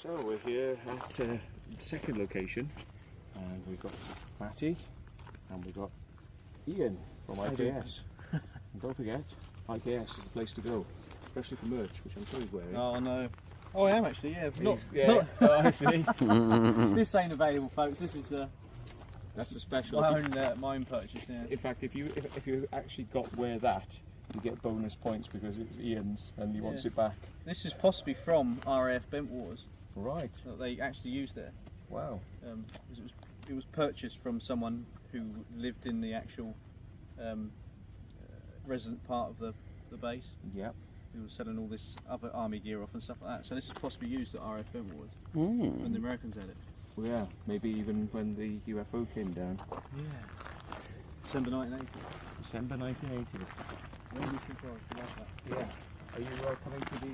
So we're here at the second location, and we've got Matty and we've got Ian from IKS. And don't forget, IKS is the place to go, especially for merch, which I'm sure he's wearing. Oh no. Oh, I am actually, yeah. Yeah. Oh, I see. This ain't available, folks. This is That's a special. my own purchase. Yeah. In fact, if you actually wear that, you get bonus points because it's Ian's and he wants it back. This is possibly from RAF Bentwaters. Right. That they actually used there. Wow. It was purchased from someone who lived in the actual resident part of the base. Yep. Who was selling all this other army gear off and stuff like that. So this is possibly used at RAF Bentwaters when the Americans had it. Well, yeah. Maybe even when the UFO came down. Yeah. December 1980. December 1980. When we think of like that. Yeah. Are you coming to the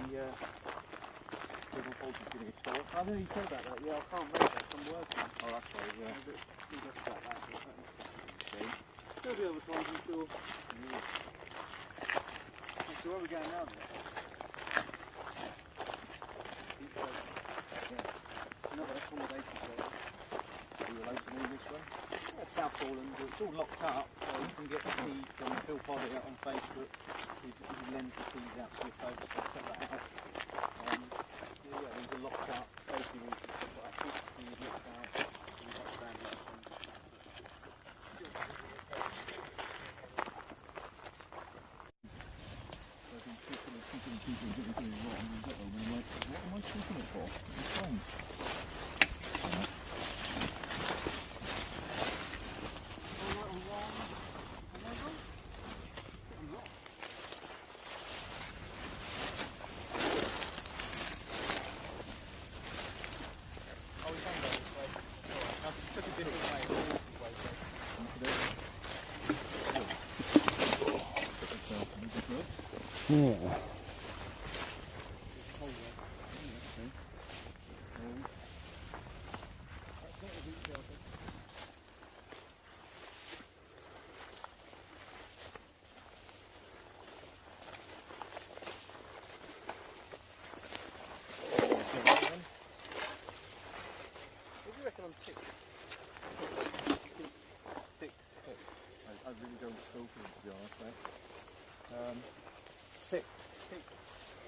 Civil Forces getting a tour? I know you said about that. Yeah, I can't remember that. I'm working. Oh, that's right, yeah. Okay. There'll be other times I'm sure. So where are we going now then? Another accommodation service. Are you allowed to move this way? Yeah, South Poland, it's all locked up, so you can get the key from Phil Pollard on Facebook. He lends the keys out to your folks, so check that out. Yeah, these are locked up, basically we can put like keep the keys locked out, we got stand up. What am I keeping it for? It's fine. Yeah. I really don't go for it, to be honest, mate.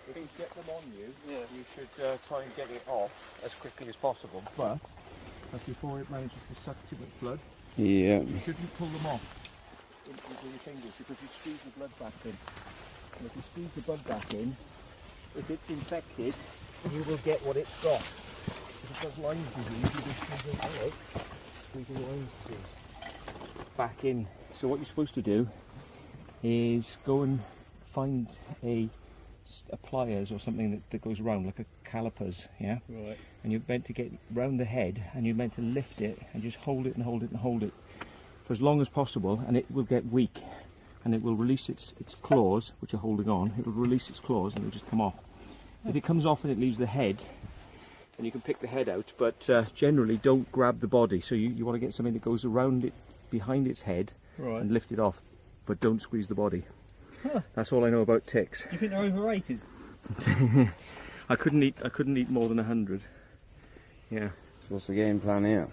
If you get them on you, you should try and get it off as quickly as possible. But before it manages to suck too much blood, Yeah. you shouldn't pull them off with your fingers because you squeeze the blood back in. And if you squeeze the blood back in, if it's infected, you will get what it's got. If it does Lyme's disease, you just squeezing Lyme's disease back in. So what you're supposed to do is go and find a pliers or something that goes around like a calipers, yeah? Right. And you're meant to get round the head and you're meant to lift it and just hold it and hold it and hold it for as long as possible, and it will get weak and it will release its claws, which are holding on. It will release its claws and it will just come off. If it comes off and it leaves the head, then you can pick the head out, but generally don't grab the body. So you want to get something that goes around it, behind its head, and lift it off, but don't squeeze the body. Huh. That's all I know about ticks. Do you think they're overrated? I couldn't eat more than 100. Yeah. So what's the game plan here?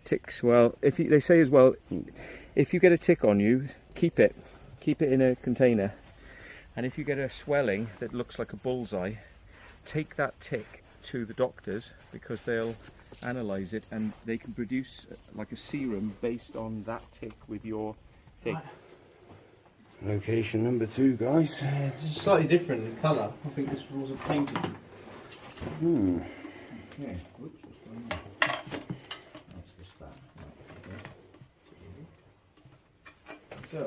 Ticks. Well, they say as well, if you get a tick on you, keep it in a container, and if you get a swelling that looks like a bullseye, take that tick to the doctors because they'll analyse it and they can produce like a serum based on that tick with your tick. Location number 2, guys. This is slightly different in colour. I think this wasn't painted. Okay. Whoops, what's going on? That's the start. Right, okay. So,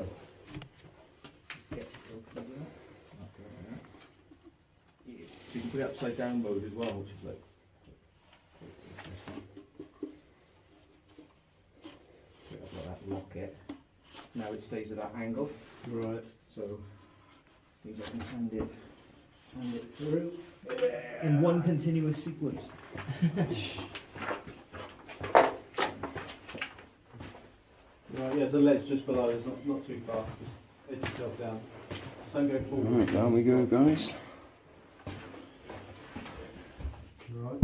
get open that. You can put it upside down mode as well, which is like. Put it up like that, lock it. Now it stays at that angle. Right. So means I can hand it through in one continuous sequence. Right, yeah, the ledge just below is not too far. Just edge yourself down. Don't go forward. Right, down we go, guys. Right.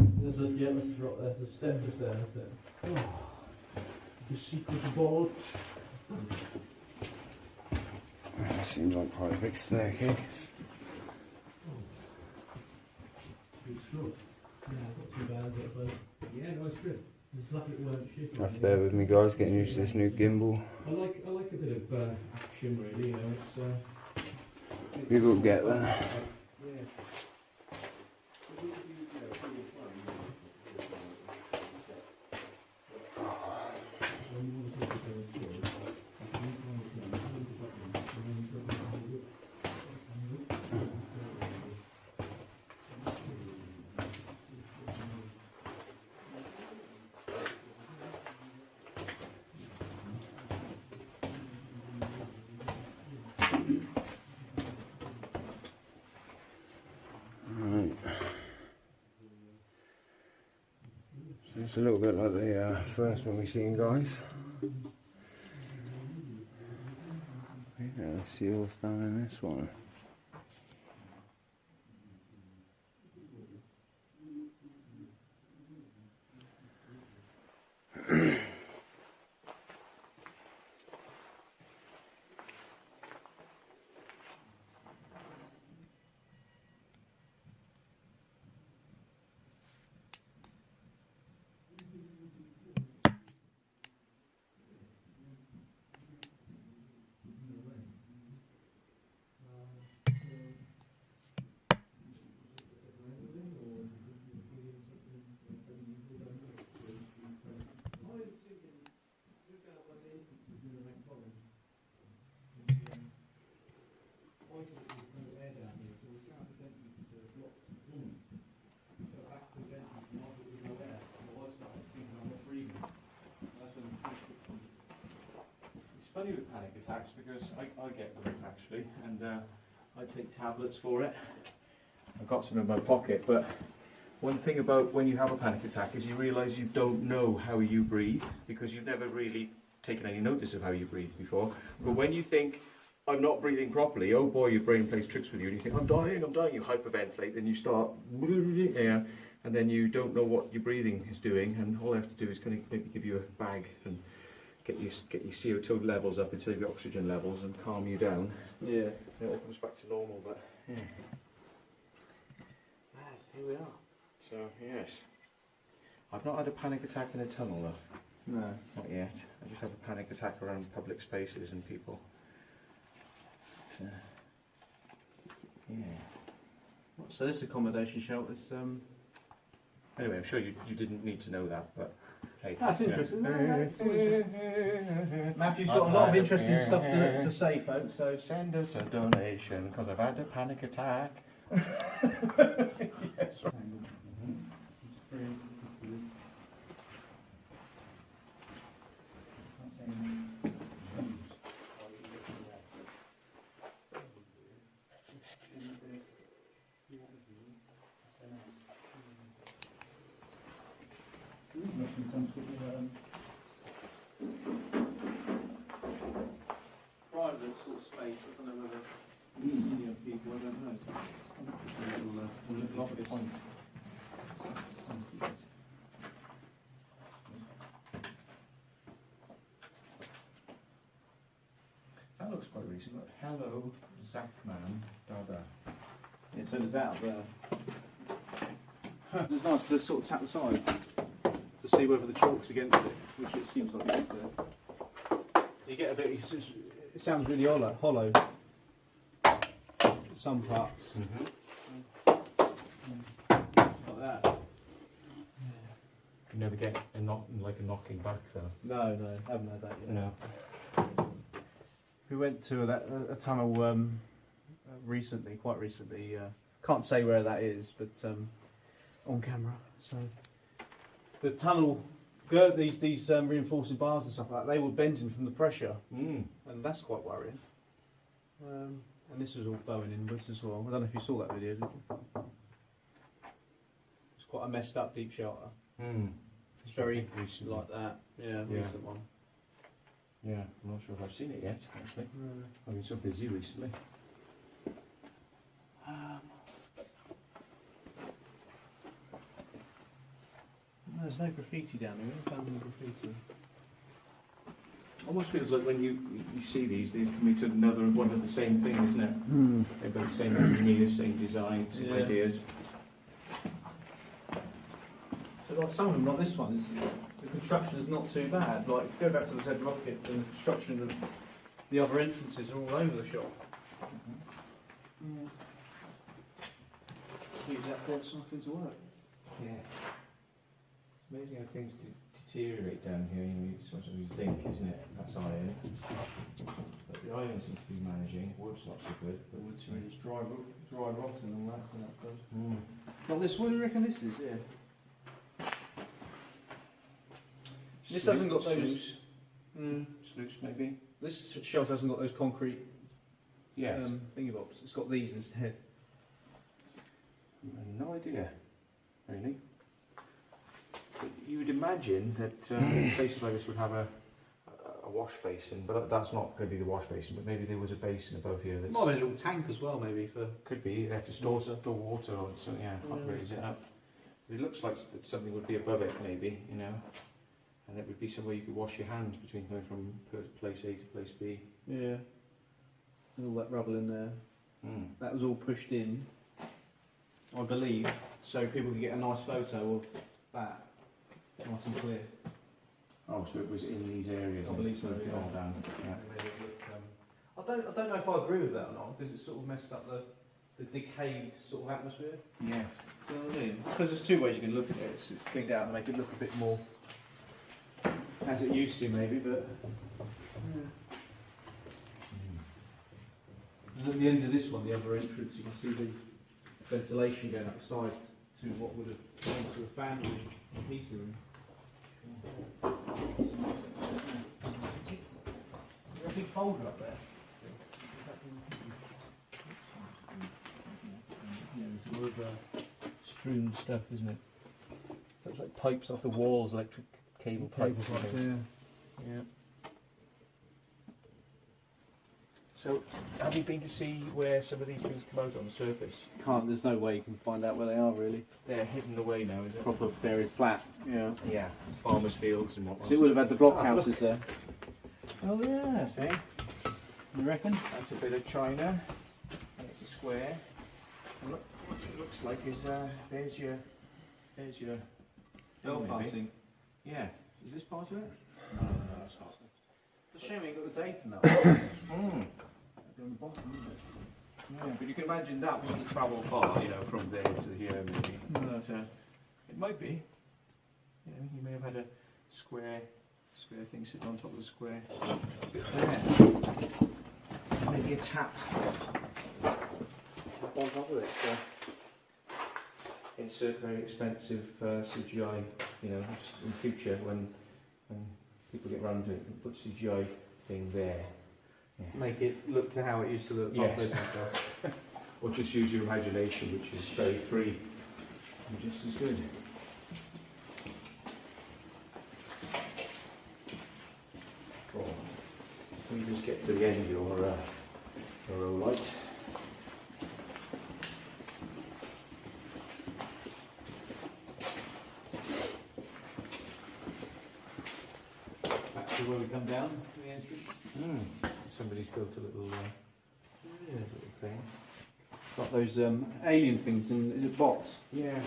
let's drop there. The step is there, that's it. Oh, the secret vault. Seems like quite a big staircase. It's good. Yeah, not too bad, but yeah, no, it's good. It's lucky it weren't shit. Have to bear with me, guys, getting used to this new gimbal. I like a bit of action, really. You know, it's. You will get there. Yeah. Right. So it's a little bit like the first one we seen, guys. Yeah, seals down in this one. It's funny with panic attacks because I get them actually, and I take tablets for it. I've got some in my pocket, but one thing about when you have a panic attack is you realise you don't know how you breathe because you've never really taken any notice of how you breathe before. But when you think, I'm not breathing properly, oh boy, your brain plays tricks with you and you think, I'm dying, you hyperventilate, then you start, yeah, and then you don't know what your breathing is doing, and all I have to do is kind of maybe give you a bag and get your CO2 levels up until your oxygen levels and calm you down. Yeah. It all comes back to normal, but yeah. Here we are. So, yes. I've not had a panic attack in a tunnel though. No. Not yet. I just have a panic attack around public spaces and people. So, yeah. So this accommodation shelter is. Anyway, I'm sure you didn't need to know that, but hey. That's interesting. Matthew's got a lot of interesting stuff to say, folks. So Send us a donation because I've had a panic attack. yes, right. Private sort of space, I don't know whether senior people, I don't know. We'll look at this point. That looks quite recent. Look. Hello, Zachman Dada. Yeah, so there's that up there. It's nice to sort of tap the side to see whether the chalk's against it, which it seems like it is there. You get a bit, it sounds really hollow. Some parts. Like that. You never get a knocking back though. No, haven't had that yet. No. We went to a tunnel recently, quite recently. Can't say where that is, but on camera. So the tunnel, these reinforcing bars and stuff like that, they were bending from the pressure, and that's quite worrying. And this was all bowing inwards as well. I don't know if you saw that video, did you? It's quite a messed up deep shelter. It's very recent like that. Yeah, Yeah. recent one. Yeah, I'm not sure if I've seen it yet, actually. I've been so busy recently. there's no graffiti down here. I found any graffiti. Almost feels like when you see these, they can be to another one of the same thing, isn't it? They've got the same engineers, same design, same Yeah. ideas. But like some of them, like this one, the construction is not too bad. Like, if you go back to the Z Rocket, and the construction of the other entrances are all over the shop. Use that for something to work. Yeah. It's amazing how things deteriorate down here. You know, it's sort of zinc, isn't it? That's iron. But the iron seems to be managing. Wood's not so good. But Wood's it's dry rot and all that, so that does. Mm. Not this, what do you reckon this is? Yeah. This hasn't got those. Sluice. Mm. Sluice, maybe? This shelf hasn't got those concrete Yes. thingy bobs. It's got these instead. No idea, really. But you would imagine that places like this would have a wash basin, but that's not going to be the wash basin. But maybe there was a basin above here. That's Might be a little tank as well, maybe for. could be. They have to store water or something. Yeah, can't raise it up. But it looks like that something would be above it, maybe. You know, and it would be somewhere you could wash your hands between going from place A to place B. Yeah. And all that rubble in there. Mm. That was all pushed in, I believe, so people could get a nice photo of that, nice and clear. Oh, so it was in these areas. I believe so, and yeah. all down. Yeah. I don't know if I agree with that or not, because it sort of messed up the decayed sort of atmosphere. Yes. Do you know what I mean? Because there's two ways you can look at it. It's cleaned out and make it look a bit more as it used to, maybe, but. And at the end of this one, the other entrance, you can see the ventilation going outside to what would have gone to a family heating room. There's a big folder up there. Yeah, there's all of strewn stuff, isn't it? Looks like pipes off the walls, electric cable pipes. Yeah. So, have you been to see where some of these things come out on the surface? There's no way you can find out where they are really. They're hidden away now, is it? Proper buried flat. Yeah. Yeah. Farmers' fields and whatnot. So it would have had the blockhouses there. Oh yeah, see? You reckon? That's a bit of china. And it's a square. And look, what it looks like is, there's your Belfasting. Yeah. Is this part of it? No, it's not. It's a shame you ain't got the date in that one. Mm. On the bottom, isn't it? Yeah, but you can imagine that wouldn't travel far, you know, from there to here maybe. No. But, it might be. You know, you may have had a square thing sitting on top of the square. There. Maybe a tap. Tap on top of it. Insert very expensive CGI, you know, in future when people get round to it, and put CGI thing there. Yeah. Make it look to how it used to look. Yes. Or just use your imagination, which is very free and just as good. Cool. We just get to the end, you're all right. Back to where we come down, the entrance. Somebody's built a little thing. Got those alien things in, is it box? Yeah.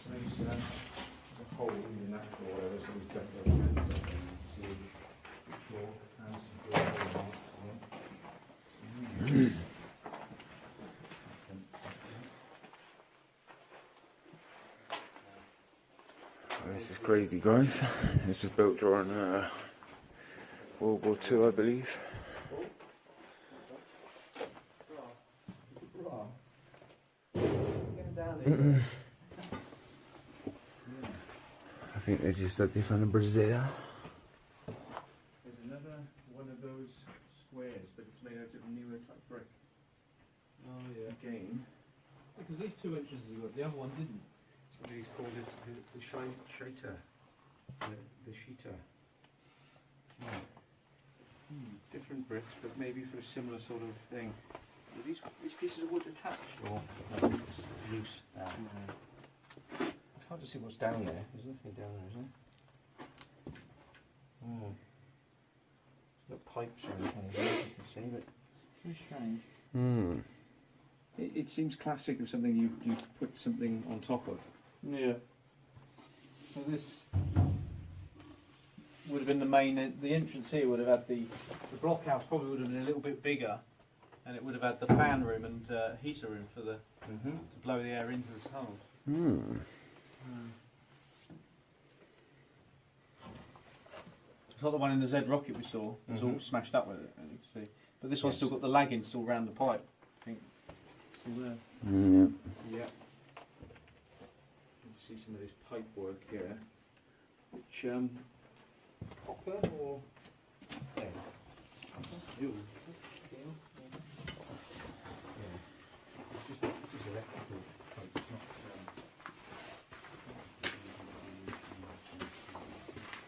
There's a hole in that or whatever, so we've got the see floor and some floor. This is crazy, guys. This was built during World War II, I believe. I think they just said they found in Brazil. There's another one of those squares, but it's made out of newer type brick. Oh yeah. Again, Because these two entrances you got, the other one didn't. somebody's called it the Shaita. The Shita. Different bricks, but maybe for a similar sort of thing. Are these pieces of wood attached or no, it's loose? It's hard to to see what's down there. There's nothing down there, is there? Oh. No pipes or anything, you can see, but very strange. Hmm. It seems classic of something you put something on top of. Yeah. So this would have been the main. The entrance here would have had the blockhouse. Probably would have been a little bit bigger, and it would have had the fan room and heater room for the Mm-hmm. to blow the air into the tunnel. Hmm. It's like the one in the Z Rocket we saw. It was all smashed up with it, as you can see. But this one's still got the lagging still round the pipe. I think still there. Yeah. Yeah. You can see some of this pipe work here, which copper or yeah. Steel. Yeah. It's just electrical pipe. It's not.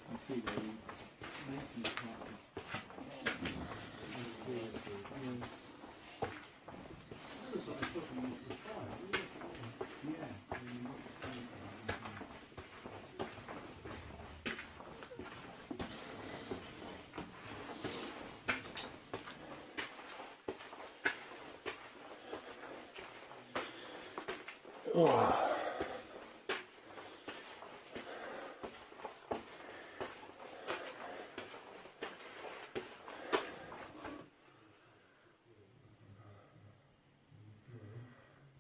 I see the maintenance part. Looks like it's looking at the fire. Yeah.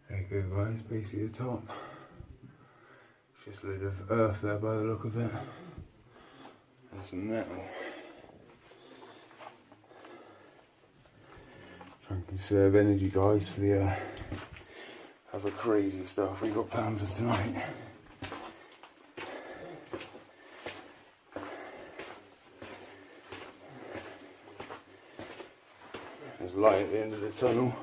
There you go, guys, basically the top. It's just a load of earth there by the look of it. And some metal. Try and conserve energy, guys, for the other crazy stuff we got planned for tonight. There's light at the end of the tunnel.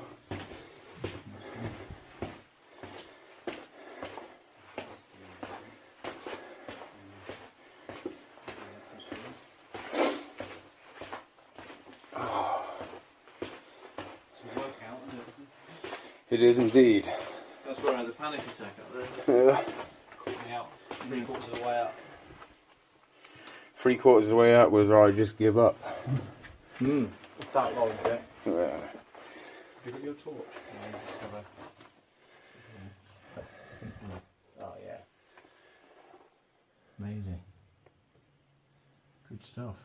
It is indeed. That's where I had the panic attack up there. Yeah. Quick me out 3/4 of the way up. 3/4 of the way out was where I just give up. Mm. It's that long, yeah. Yeah. Have you got your torch? Oh yeah. Amazing. Good stuff.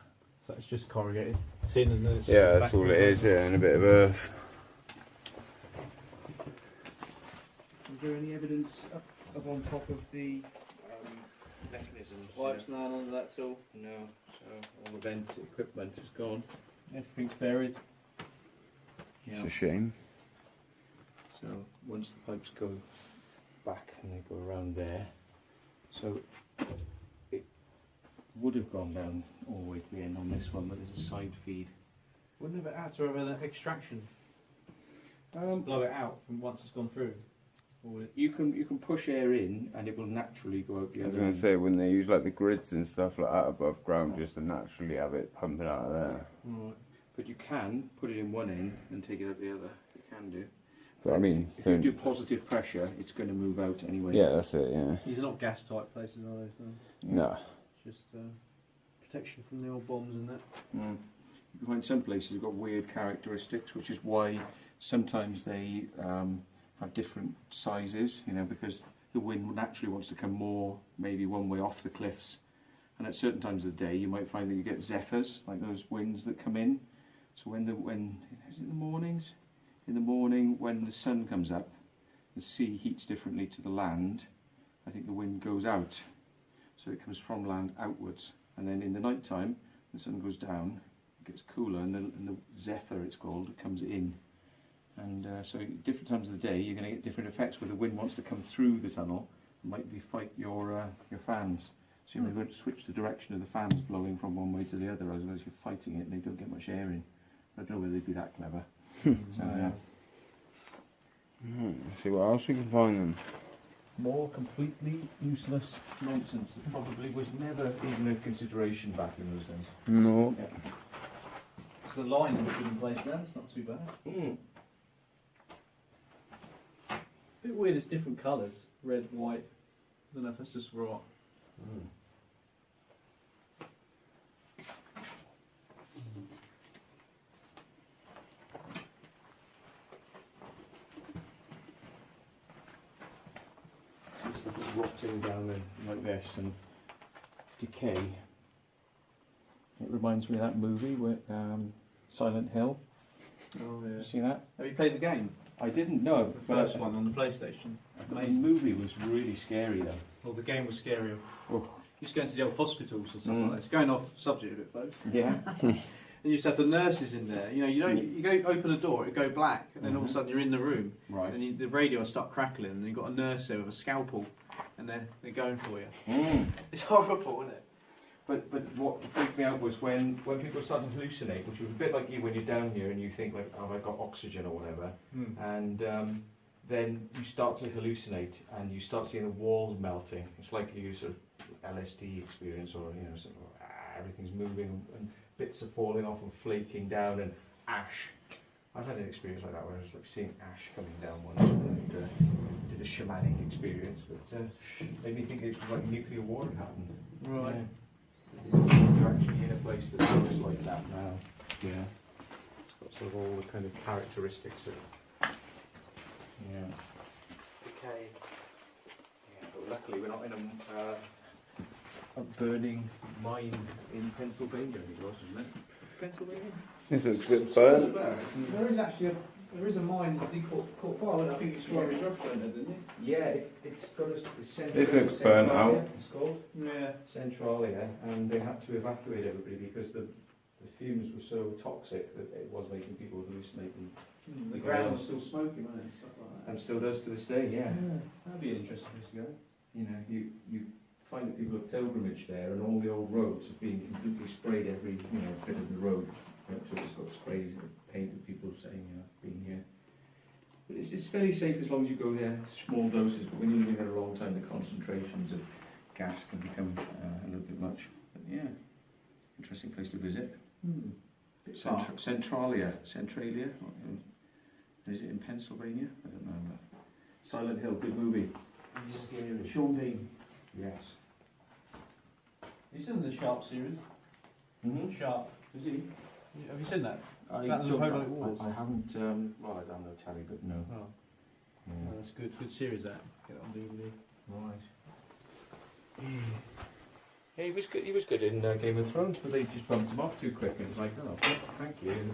So it's just corrugated tin and then it's Yeah, that's all it is, yeah, and a bit of earth. Is there any evidence up on top of the mechanisms? Pipes, none under that at all. No, so all the vent equipment is gone. Everything's buried. Yeah. It's a shame. So once the pipes go back and they go around there, so it would have gone down all the way to the end on this one, but there's a side feed. Wouldn't have it had to have an extraction? Blow it out from once it's gone through. Or would it? You can push air in and it will naturally go out the I was other going end. to say, when they use like the grids and stuff like that above ground, just to naturally have it pumping out of there. Right. But you can put it in one end and take it out the other. You can do. But I mean, If you do positive pressure, it's going to move out anyway. yeah, that's it, yeah. These are not gas type places, are they? So No. it's just protection from the old bombs and that. Mm. You can find some places have got weird characteristics, which is why sometimes they have different sizes, you know, because the wind naturally wants to come more maybe one way off the cliffs. And at certain times of the day, you might find that you get zephyrs, like those winds that come in. So when is it in the mornings? In the morning, when the sun comes up, the sea heats differently to the land. I think the wind goes out, so it comes from land outwards. And then in the night time, the sun goes down, it gets cooler, and the zephyr, it's called, comes in. And so at different times of the day, you're going to get different effects where the wind wants to come through the tunnel and might be fight your fans. So you may want to switch the direction of the fans blowing from one way to the other, otherwise you're fighting it and they don't get much air in. I don't know whether they'd be that clever. So, See what else we can find then. more completely useless nonsense that probably was never even a consideration back in those days. No. So the line is in place now, it's not too bad. Mm. A bit weird, it's different colours. Red, white, don't know if that's just right. It's rotting down like this and decay. It reminds me of that movie with Silent Hill. Oh You see that? Have you played the game? I didn't know, The but first one on the PlayStation. the movie was really scary though. Well, the game was scarier. Oh. You used to go into the old hospitals or something like that. It's going off subject a bit, folks. Yeah. And you used to have the nurses in there. You know, you go open a door, it go black, and then all of a sudden you're in the room, Right. and the radio will start crackling, and you've got a nurse there with a scalpel, and they're going for you. Mm. It's horrible, isn't it? But what freaked me out was when people started to hallucinate, which was a bit like you when you're down here and you think like, oh, I got oxygen or whatever, and then you start to hallucinate and you start seeing the walls melting. It's like you sort of LSD experience, or you know, sort of, everything's moving and bits are falling off and flaking down and ash. I've had an experience like that where I was like seeing ash coming down once and did a shamanic experience, but made me think it was like nuclear war had happened. Right. Yeah. You're actually in a place that looks like that now. Yeah. It's got sort of all the kind of characteristics of. Yeah. Decay. Yeah, but luckily we're not in a burning mine in Pennsylvania anymore, isn't it? Pennsylvania? This looks a bit burnt. There is actually a mine that did caught fire. I think you saw Josh down there, didn't you? Yeah, it's got a This looks burnt out. It's called Yeah. Centralia, and they had to evacuate everybody because the fumes were so toxic that it was making people hallucinate The ground was still smoking, wasn't it? Stuff like that. and still does to this day. Yeah. That'd be an interesting place to go. You know, you find that people have pilgrimage there, and all the old roads have been completely sprayed. Every bit of the road to it's got sprayed, painted. People saying being here. But it's fairly safe as long as you go there small doses. But when you're living there a long time, the concentrations of gas can become a little bit much. But yeah, interesting place to visit. Centralia. Is it in Pennsylvania? I don't know. Silent Hill, good movie. Sean Bean. Yes. He's in the Sharp series. Mm-hmm. Sharp. Is he? Have you seen that? I About the don't Napoleonic know. Wars. I haven't. Well, I don't know Tally, but no. Oh, Yeah. that's good. Good series that. Get it on DVD. Right. Yeah, he was good. He was good in Game of Thrones, but they just bumped him off too quick. And it was like, oh, thank you.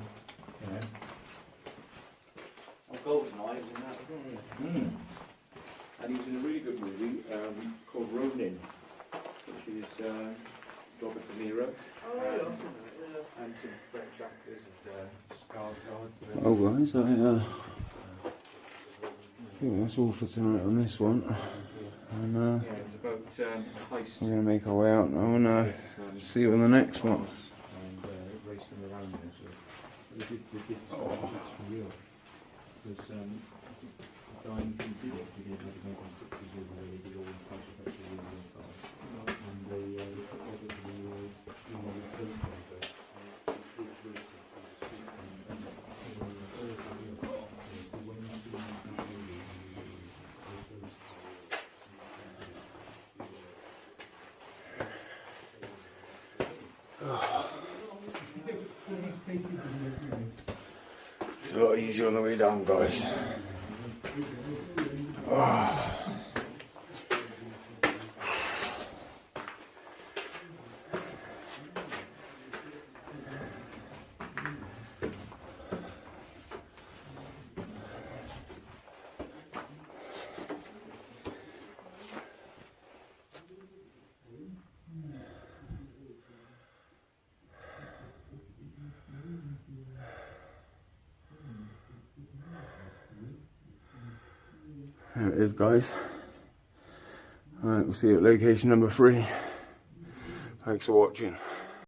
Oh, GoldenEye was in that as well. Mm. And he was in a really good movie called Ronin, which is Robert De Niro. Oh, yeah. And some French actors and Skarsgård. Oh guys, I think that's all for tonight on this one. And Yeah, it was about a heist. we're going to make our way out now and see you on the next one. And race them around there. So they did this for real. Because the guy who did it, he did like the 1960s movie where they did all these controversial real cars. And they put over to the film paper. It's a lot easier on the way down, guys. There it is, guys. Alright, we'll see you at location number 3. Thanks for watching.